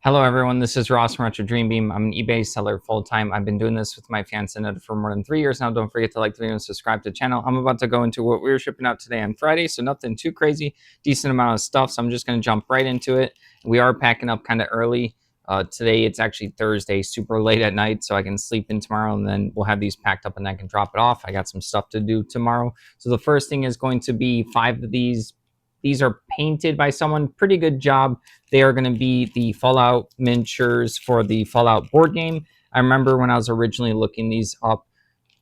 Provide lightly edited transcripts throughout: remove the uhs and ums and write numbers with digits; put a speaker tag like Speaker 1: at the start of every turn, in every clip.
Speaker 1: Hello, everyone. This is Ross from Retro Dream Beam. I'm an eBay seller full time. I've been doing this with my fiance Netta for more than 3 years now. Don't forget to like the video and subscribe to the channel. I'm about to go into what we're shipping out today on Friday, so nothing too crazy. Decent amount of stuff, so I'm just going to jump right into it. We are packing up kind of early. Today it's actually Thursday, super late at night, so I can sleep in tomorrow, and then we'll have these packed up and I can drop it off. I got some stuff to do tomorrow. So the first thing is going to be 5 of these. These are painted by someone. Pretty good job. They are going to be the Fallout miniatures for the Fallout board game. I remember when I was originally looking these up,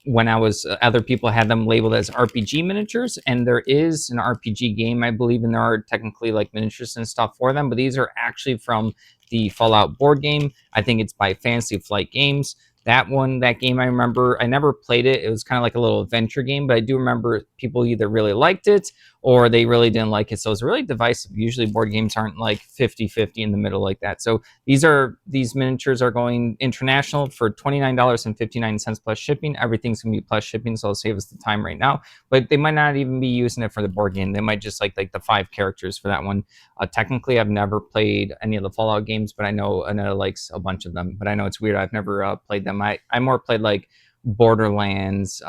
Speaker 1: when I was other people had them labeled as RPG miniatures, and there is an RPG game, I believe, and there are technically like miniatures and stuff for them, but these are actually from the Fallout board game. I think it's by Fantasy Flight Games. That game, I remember, I never played it. It was kind of like a little adventure game, but I do remember people either really liked it or they really didn't like it. So it's really divisive. Usually board games aren't like 50-50 in the middle like that. So these miniatures are going international for $29.59 plus shipping. Everything's gonna be plus shipping, so it'll save us the time right now. But they might not even be using it for the board game. They might just like the 5 characters for that one. Technically, I've never played any of the Fallout games, but I know Anetta likes a bunch of them. But I know it's weird. I've never played them. I more played like Borderlands,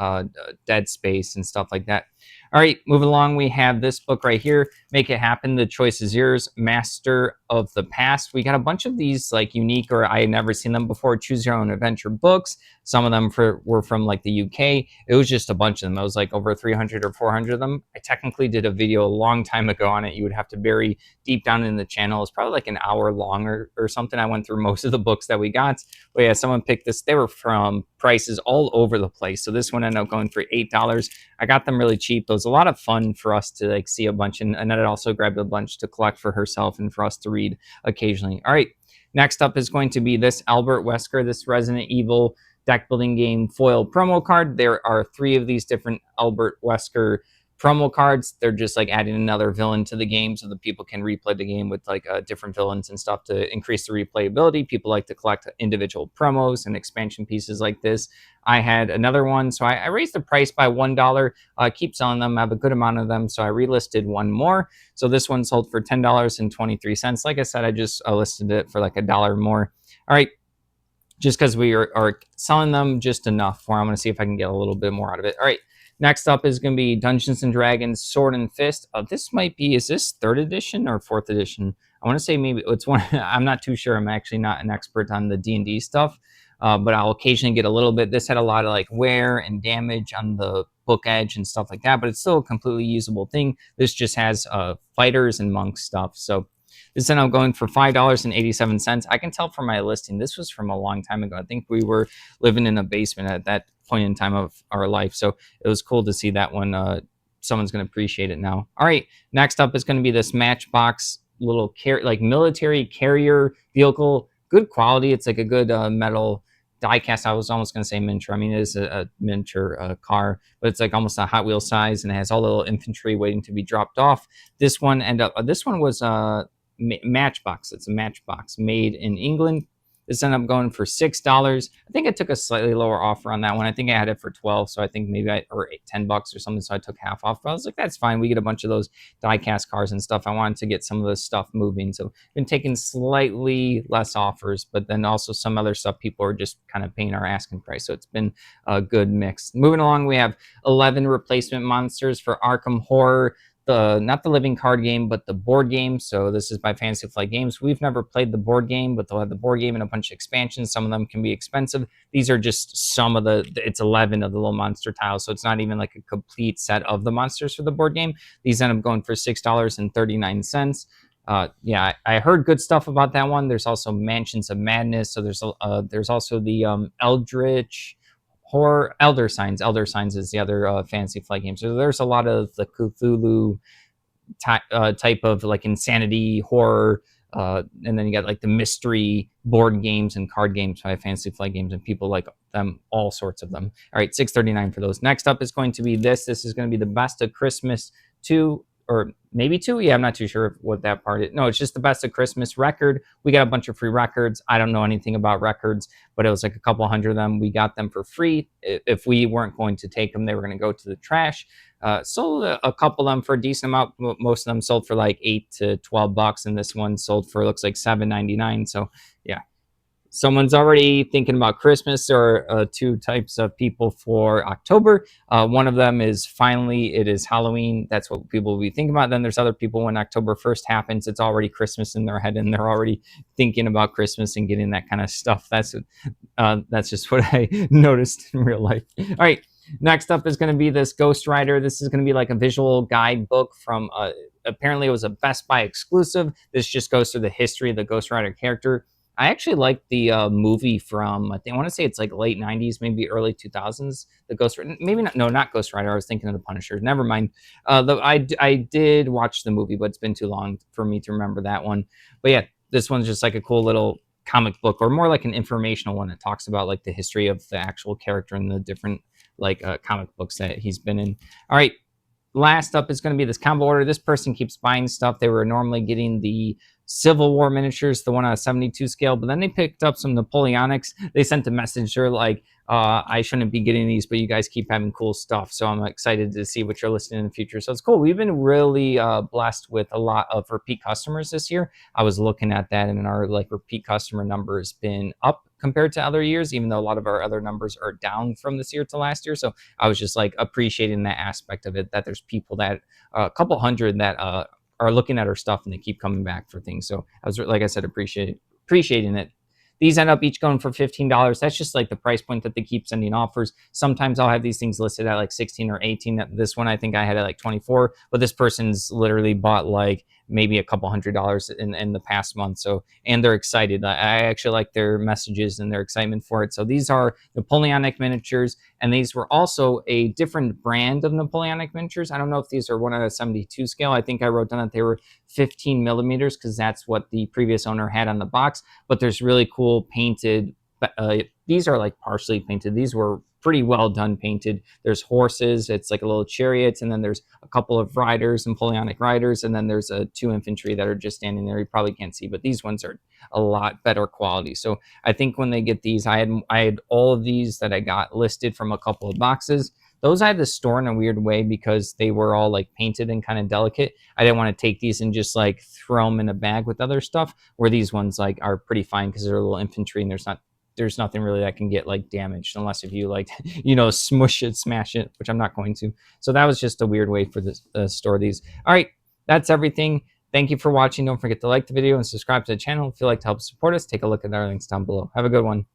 Speaker 1: Dead Space, and stuff like that. All right, moving along, we have this book right here, Make It Happen, The Choice Is Yours, Master of the Past. We got a bunch of these like unique, or I had never seen them before, Choose Your Own Adventure books. Some of them were from like the UK. It was just a bunch of them. It was like over 300 or 400 of them. I technically did a video a long time ago on it. You would have to bury deep down in the channel. It's probably like an hour long or something. I went through most of the books that we got. But yeah, someone picked this. They were from prices all over the place. So this one ended up going for $8. I got them really cheap. It was a lot of fun for us to like see a bunch, and Annette also grabbed a bunch to collect for herself and for us to read occasionally. All right, next up is going to be this Albert Wesker, this Resident Evil deck building game foil promo card. There are 3 of these different Albert Wesker promo cards. They're just like adding another villain to the game so that people can replay the game with like different villains and stuff to increase the replayability. People like to collect individual promos and expansion pieces like this. I had another one, so I raised the price by $1. Keep selling them. I have a good amount of them, so I relisted one more. So this one sold for $10.23. Like I said, I just listed it for like $1 more. All right, just because we are selling them just enough for. I'm going to see if I can get a little bit more out of it. All right. Next up is going to be Dungeons and Dragons Sword and Fist. This might be, is this 3rd edition or 4th edition? I want to say maybe it's one. I'm not too sure. I'm actually not an expert on the D&D stuff, but I'll occasionally get a little bit. This had a lot of like wear and damage on the book edge and stuff like that, but it's still a completely usable thing. This just has fighters and monk stuff. So this ended up going for $5.87. I can tell from my listing, this was from a long time ago. I think we were living in a basement at that point in time of our life. So it was cool to see that one. Someone's going to appreciate it now. All right, next up is going to be this Matchbox little like military carrier vehicle. Good quality. It's like a good metal die-cast. I was almost going to say miniature. I mean, it is a miniature car, but it's like almost a Hot Wheels size, and it has all the little infantry waiting to be dropped off. This one was Matchbox. It's a Matchbox made in England. This ended up going for $6. I think I took a slightly lower offer on that one. I think I had it for 12, so I think maybe or $10 or something. So I took half off. But I was like, that's fine. We get a bunch of those die-cast cars and stuff. I wanted to get some of this stuff moving, so I've been taking slightly less offers, but then also some other stuff people are just kind of paying our asking price. So it's been a good mix. Moving along, we have 11 replacement monsters for Arkham Horror. Not the living card game, but the board game. So this is by Fantasy Flight Games. We've never played the board game, but they'll have the board game and a bunch of expansions. Some of them can be expensive. These are just some of it's 11 of the little monster tiles. So it's not even like a complete set of the monsters for the board game. These end up going for $6.39. Yeah, I heard good stuff about that one. There's also Mansions of Madness. So there's also the Eldritch Horror, Elder Signs. Elder Signs is the other Fantasy Flight game. So there's a lot of the Cthulhu type of like insanity horror, and then you got like the mystery board games and card games by Fantasy Flight Games, and people like them, all sorts of them. All right, $6.39 for those. Next up is going to be this. This is going to be the Best of Christmas 2 or maybe 2. Yeah, I'm not too sure what that part is. No, it's just the Best of Christmas record. We got a bunch of free records. I don't know anything about records, but it was like a couple hundred of them. We got them for free. If we weren't going to take them, they were going to go to the trash. Sold a couple of them for a decent amount. Most of them sold for like $8 to $12, and this one sold for, looks like, $7.99. So yeah, someone's already thinking about Christmas. There are 2 types of people for October. One of them is finally it is Halloween. That's what people will be thinking about. Then there's other people, when October 1st happens, it's already Christmas in their head, and they're already thinking about Christmas and getting that kind of stuff. That's just what I noticed in real life. All right. Next up is going to be this Ghost Rider. This is going to be like a visual guidebook from, apparently it was a Best Buy exclusive. This just goes through the history of the Ghost Rider character. I actually like the movie from, I think, I want to say it's like late 90s, maybe early 2000s. The Ghost Rider, maybe not, no, not Ghost Rider. I was thinking of the Punisher. Never mind. I did watch the movie, but it's been too long for me to remember that one. But yeah, this one's just like a cool little comic book, or more like an informational one that talks about like the history of the actual character and the different like comic books that he's been in. All right, last up is going to be this combo order. This person keeps buying stuff. They were normally getting the Civil War miniatures, the one on a 72 scale, but then they picked up some Napoleonics. They sent a message. They're like, I shouldn't be getting these, but you guys keep having cool stuff. So I'm excited to see what you're listing in the future. So it's cool. We've been really blessed with a lot of repeat customers this year. I was looking at that, and our like repeat customer number has been up compared to other years, even though a lot of our other numbers are down from this year to last year. So I was just like appreciating that aspect of it, that there's people that, a couple hundred that are looking at our stuff and they keep coming back for things. So I was, like I said, appreciating it. These end up each going for $15. That's just like the price point that they keep sending offers. Sometimes I'll have these things listed at like 16 or 18. This one, I think I had at like 24, but this person's literally bought like maybe a couple $100 in the past month. So, and they're excited. I actually like their messages and their excitement for it. So these are Napoleonic miniatures, and these were also a different brand of Napoleonic miniatures. I don't know if these are 1 out of 72 scale. I think I wrote down that they were 15 millimeters because that's what the previous owner had on the box. But there's really cool painted, these are like partially painted. These were pretty well done painted. There's horses, it's like a little chariot, and then there's a couple of riders, Napoleonic riders, and then there's 2 infantry that are just standing there. You probably can't see, but these ones are a lot better quality. So I think when they get these, I had all of these that I got listed from a couple of boxes. Those I had to store in a weird way because they were all like painted and kind of delicate. I didn't want to take these and just like throw them in a bag with other stuff, where these ones like are pretty fine because they're a little infantry and there's nothing really that can get like damaged unless if you like, smush it, smash it, which I'm not going to. So that was just a weird way for this store these. All right, that's everything. Thank you for watching. Don't forget to like the video and subscribe to the channel. If you'd like to help support us, take a look at our links down below. Have a good one.